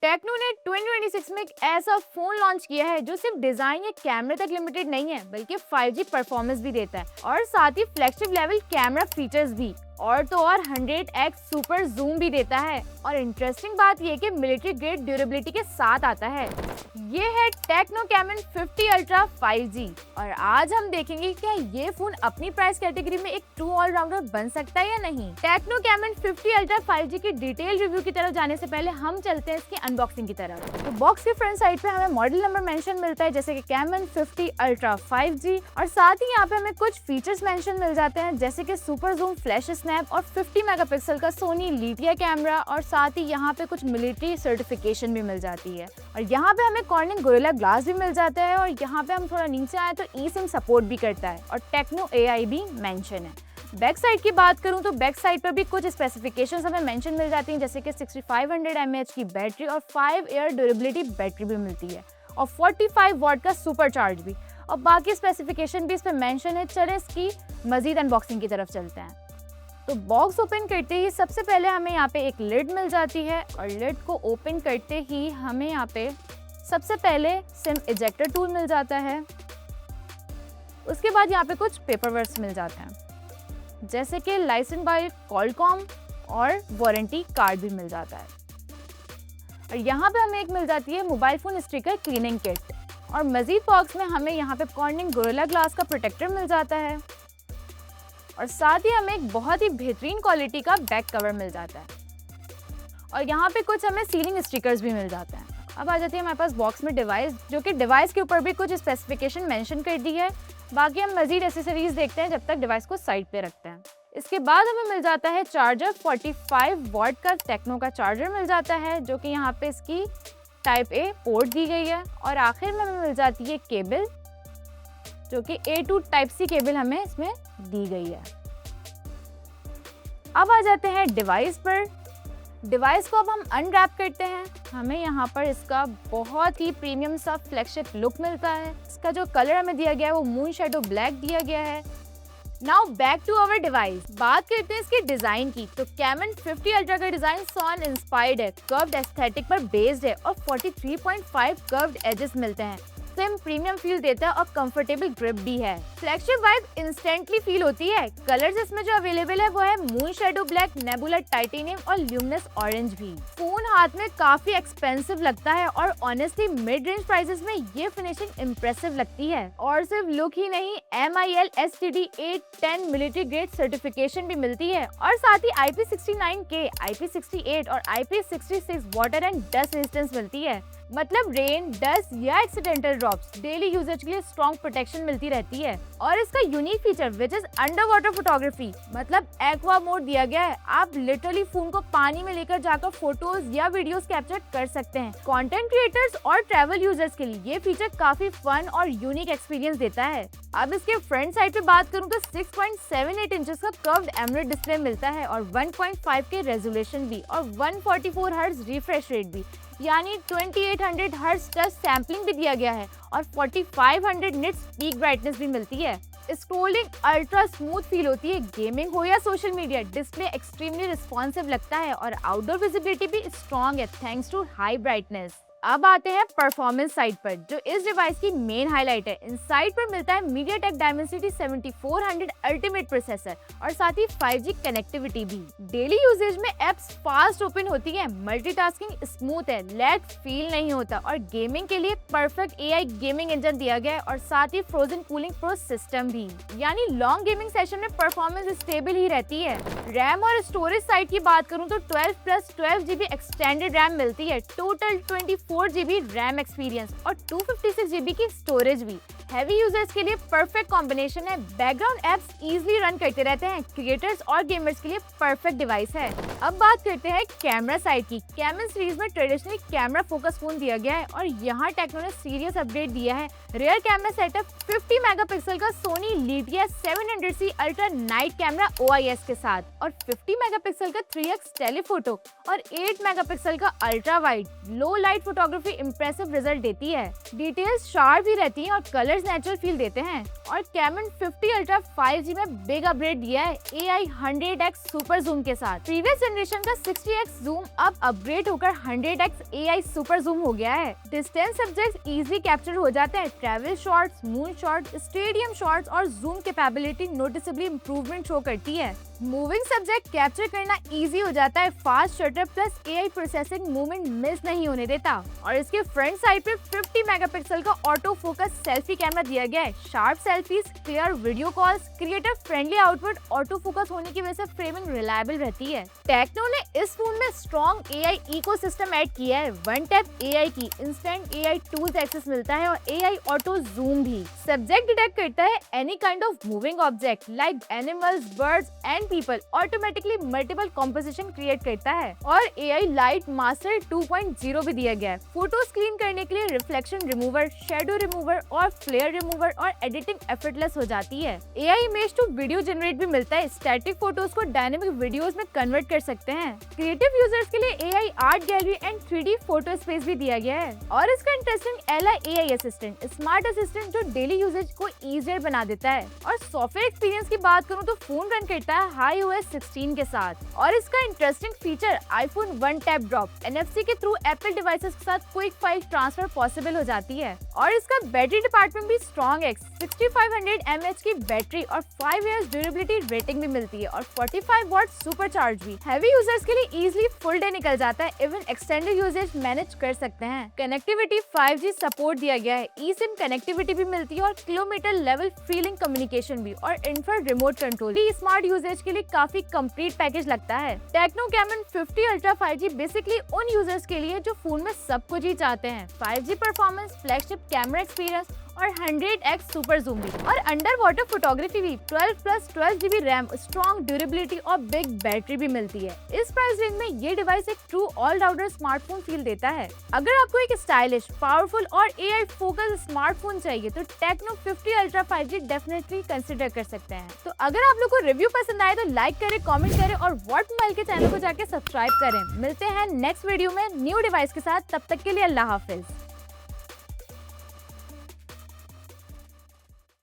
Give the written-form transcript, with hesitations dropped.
Techno ने 2026 में एक ऐसा फोन लॉन्च किया है जो सिर्फ डिजाइन या कैमरे तक लिमिटेड नहीं है बल्कि 5G परफॉर्मेंस भी देता है और साथ ही फ्लैगशिप लेवल कैमरा फीचर्स भी और तो और 100x सुपर जूम भी देता है। और इंटरेस्टिंग बात यह कि मिलिट्री ग्रेड ड्यूरेबिलिटी के साथ आता है। ये है टेक्नो कैमन 50 अल्ट्रा 5G और आज हम देखेंगे क्या ये फोन अपनी प्राइस कैटेगरी में एक ट्रू ऑलराउंडर बन सकता है या नहीं। टेक्नो कैमन 50 अल्ट्रा 5G की डिटेल रिव्यू की तरफ जाने से पहले हम चलते हैं इसकी अनबॉक्सिंग की तरफ। तो बॉक्स की फ्रंट साइड पे हमें मॉडल नंबर मेंशन मिलता है जैसे कि कैमन 50 अल्ट्रा 5G और साथ ही यहाँ पे हमें कुछ फीचर्स मेंशन मिल जाते हैं जैसे कि सुपर जूम फ्लैश स्नैप और 50 मेगापिक्सल का सोनी लिथिया कैमरा और साथ ही यहाँ पे कुछ मिलिट्री सर्टिफिकेशन भी मिल जाती है। और यहाँ पे हमें कॉर्निंग गोरिल्ला ग्लास भी मिल जाता है और यहाँ पे हम थोड़ा नीचे आए तो eSIM सपोर्ट भी करता है और टेक्नो AI भी मेंशन है। बैक साइड की बात करूं तो बैक साइड पर भी कुछ स्पेसिफिकेशंस हमें मेंशन मिल जाती हैं जैसे कि 6500 mAh की बैटरी और 5 एयर ड्यूरेबिलिटी बैटरी भी मिलती है और 45 वॉट का सुपर चार्ज भी और बाकी स्पेसिफिकेशन भी इस पे मेंशन है। चलें इसकी मजीद अनबॉक्सिंग की तरफ चलते हैं। तो बॉक्स ओपन करते ही सबसे पहले हमें यहाँ पे एक लिड मिल जाती है और लिड को ओपन करते ही हमें यहाँ पे सबसे पहले सिम इजेक्टर टूल मिल जाता है। उसके बाद यहाँ पे कुछ पेपर वर्क्स मिल जाते हैं जैसे कि लाइसेंस बाय कॉलकॉम और वारंटी कार्ड भी मिल जाता है। और यहाँ पे हमें एक मिल जाती है mobile phone sticker cleaning kit और मजीद बॉक्स में हमें यहाँ पे कॉर्निंग गोरिल्ला ग्लास का प्रोटेक्टर मिल जाता है और साथ ही हमें एक बहुत ही बेहतरीन क्वालिटी का बैक कवर मिल जाता है और यहाँ पे कुछ हमें सीलिंग स्टिकर्स भी मिल जाते हैं। अब आ जाती है हमारे पास बॉक्स में डिवाइस जो कि डिवाइस के ऊपर भी कुछ स्पेसिफिकेशन मेंशन कर दी है। बाकी हम मजीद एसेसरीज देखते हैं जब तक डिवाइस को साइड पे रखते हैं। इसके बाद हमें मिल जाता है चार्जर 45 वॉट का टेक्नो का चार्जर मिल जाता है जो कि यहाँ पे इसकी टाइप A पोर्ट दी गई है और आखिर में हमें मिल जाती है केबल जो कि A to type C cable हमें इसमें दी गई है। अब आ जाते हैं डिवाइस पर। डिवाइस को अब हम अनरैप करते हैं। हमें यहाँ पर इसका बहुत ही प्रीमियम सा फ्लैगशिप लुक मिलता है। इसका जो कलर हमें दिया गया है वो मून शैडो ब्लैक दिया गया है। Now back to our device. बात करते हैं इसके डिजाइन की तो कैमन 50 अल्ट्रा का डिजाइन सॉन इंस्पायर्ड है, कर्व्ड एस्थेटिक पर बेस्ड है और 43.5 कर्व्ड एजेस मिलते हैं। सिम प्रीमियम फील देता है और कंफर्टेबल ग्रिप भी है। फ्लैगशिप वाइब इंस्टेंटली फील होती है। कलर्स इसमें जो अवेलेबल है वो है moon shadow black, nebula titanium और ल्यूमिनस ऑरेंज भी। फोन हाथ में काफी एक्सपेंसिव लगता है और ऑनेस्टली मिड रेंज प्राइसेस में ये फिनिशिंग इम्प्रेसिव लगती है। और सिर्फ लुक ही नहीं, MIL STD 810 military grade certification भी मिलती है और साथ ही IP69K, IP68 और IP66 water and dust resistance मिलती है। मतलब रेन, डस्ट या एक्सीडेंटल ड्रॉप्स डेली यूजेज के लिए स्ट्रॉन्ग प्रोटेक्शन मिलती रहती है। और इसका unique feature which is under water photography मतलब एक्वा मोड दिया गया है। आप लिटरली फोन को पानी में लेकर जाकर फोटोज या वीडियोस कैप्चर कर सकते हैं। कंटेंट क्रिएटर्स और ट्रैवल यूजर्स के लिए ये फीचर काफी फन और यूनिक एक्सपीरियंस देता है। अब इसके फ्रंट साइड पे बात करूं तो 6.78 इंचेस का कर्व्ड एमोलेड डिस्प्ले मिलता है और 1.5 के रेजोल्यूशन भी और 144 हर्ट्ज रिफ्रेश रेट भी यानी 2800 हर्ट्ज टच सैम्पलिंग भी दिया गया है और 4500 निट्स पीक ब्राइटनेस भी मिलती है। स्क्रोलिंग अल्ट्रा स्मूथ फील होती है। गेमिंग हो या social media, display extremely responsive लगता है और आउटडोर विजिबिलिटी भी स्ट्रॉन्ग है थैंक्स टू हाई ब्राइटनेस। अब आते हैं परफॉर्मेंस साइड पर जो इस डिवाइस की मेन हाईलाइट है। इनसाइड पर मिलता है MediaTek Dimensity 7400 अल्टीमेट प्रोसेसर और साथ ही 5G कनेक्टिविटी भी। डेली यूजेज में एप्स फास्ट ओपन होती है, मल्टीटास्किंग स्मूथ है, लैग फील नहीं होता और गेमिंग के लिए परफेक्ट AI गेमिंग इंजन दिया गया है और साथ ही फ्रोजन कूलिंग प्रो सिस्टम भी यानी लॉन्ग गेमिंग सेशन में परफॉर्मेंस स्टेबल ही रहती है। रैम और स्टोरेज साइड की बात करूं तो 12+12 GB एक्सटेंडेड रैम मिलती है। टोटल 24 GB रैम एक्सपीरियंस और 256 GB की स्टोरेज भी। हैवी यूजर्स के लिए परफेक्ट कॉम्बिनेशन है। बैकग्राउंड एप्स इजीली रन करते रहते हैं। क्रिएटर्स और गेमर्स के लिए परफेक्ट डिवाइस है। अब बात करते हैं कैमरा साइड की। कैमन सीरीज में ट्रेडिशनली कैमरा फोकस फोन दिया गया है और यहाँ टेक्नो ने सीरियस अपडेट दिया है। रियर कैमरा सेटअप 50 मेगापिक्सल का Sony Lytia 700C ultra night camera OIS के साथ और 50 मेगापिक्सल का 3x टेलीफोटो और 8 मेगापिक्सल का अल्ट्रा वाइड लो light photo photography impressive result देती है। डिटेल्स शार्प भी रहती हैं और कलर्स नेचुरल फील देते हैं। और कैमन 50 अल्ट्रा 5G में बिग अपग्रेड दिया है AI 100x सुपर जूम के साथ। प्रीवियस जनरेशन का 60x जूम अब अपग्रेड होकर 100x AI सुपर जूम हो गया है। डिस्टेंस सब्जेक्ट इजीली कैप्चर हो जाते हैं। Travel shots, moon shot, stadium shots और जूम कैपेबिलिटी नोटिसेबली इंप्रूवमेंट शो करती है। मूविंग सब्जेक्ट कैप्चर करना इजी हो जाता है। Fast shutter plus AI processing movement miss नहीं होने देता। और इसके फ्रंट साइड पे 50 मेगापिक्सल का ऑटो फोकस सेल्फी कैमरा दिया गया है। Sharp selfies, clear video calls, creator friendly output, auto focus होने की वजह से फ्रेमिंग रिलायबल रहती है। टेक्नो ने इस फोन में स्ट्रॉन्ग AI इकोसिस्टम ऐड किया है। वन टैप AI की इंस्टेंट AI टूल्स एक्सेस मिलता है और AI ऑटो जूम भी। सब्जेक्ट डिटेक्ट करता है any kind of moving object like animals, birds and people, automatically multiple composition create करता है। और AI लाइट मास्टर 2.0 भी दिया गया है। फोटोज क्लीन करने के लिए रिफ्लेक्शन रिमूवर, शेडो रिमूवर और फ्लेयर रिमूवर और एडिटिंग एफर्टलेस हो जाती है। AI image to video generate भी मिलता है। स्टैटिक फोटोज को डायनेमिक वीडियोस में कन्वर्ट कर सकते हैं। क्रिएटिव यूजर्स के लिए AI art gallery and 3D photo space भी दिया गया है। और इसका interesting Ella AI assistant, smart assistant जो डेली यूजेज को इजियर बना देता है। और सॉफ्टवेयर एक्सपीरियंस की बात करूँ तो फोन रन करता है iOS 16 के साथ। और इसका interesting feature iPhone one tap drop, NFC के थ्रू एप्पल डिवाइसेस के साथ क्विक फाइल ट्रांसफर पॉसिबल हो जाती है। और इसका बैटरी डिपार्टमेंट भी स्ट्रॉन्ग है। 6500 mAh की बैटरी और 5 years ड्यूरेबिलिटी रेटिंग भी मिलती है और 45 वॉट सुपर चार्ज भी। हैवी यूजर्स के लिए इजीली फुल डे निकल जाता है। इवन एक्सटेंडेड यूजेज मैनेज कर सकते हैं। कनेक्टिविटी 5G सपोर्ट दिया गया है। eSIM कनेक्टिविटी भी मिलती है और किलोमीटर लेवल फीलिंग कम्युनिकेशन भी और infrared remote control. Smart usages के लिए काफी कंप्लीट पैकेज लगता है। Tecno Camon 50 ultra 5G basically उन यूजर्स के लिए जो फोन में सब कुछ ही चाहते हैं। 5G performance, flagship camera experience और 100x सुपर जूम भी। और अंडर वाटर फोटोग्राफी भी 12 GB रैम, स्ट्रॉन्ग ड्यूरेबिलिटी और बिग बैटरी भी मिलती है। इस प्राइस रेंज में ये डिवाइस एक ट्रू ऑलराउंडर स्मार्टफोन फील देता है। अगर आपको एक स्टाइलिश, पावरफुल और AI फोकस स्मार्टफोन चाहिए तो techno 50 ultra 5G definitely consider कर सकते हैं। तो अगर आप लोग को रिव्यू पसंद आए तो लाइक करें, कमेंट करें और व्हाट मोबाइल के चैनल को जाके सब्सक्राइब करें। मिलते हैं नेक्स्ट वीडियो में न्यू डिवाइस के साथ। तब तक के लिए अल्लाह हाफिज।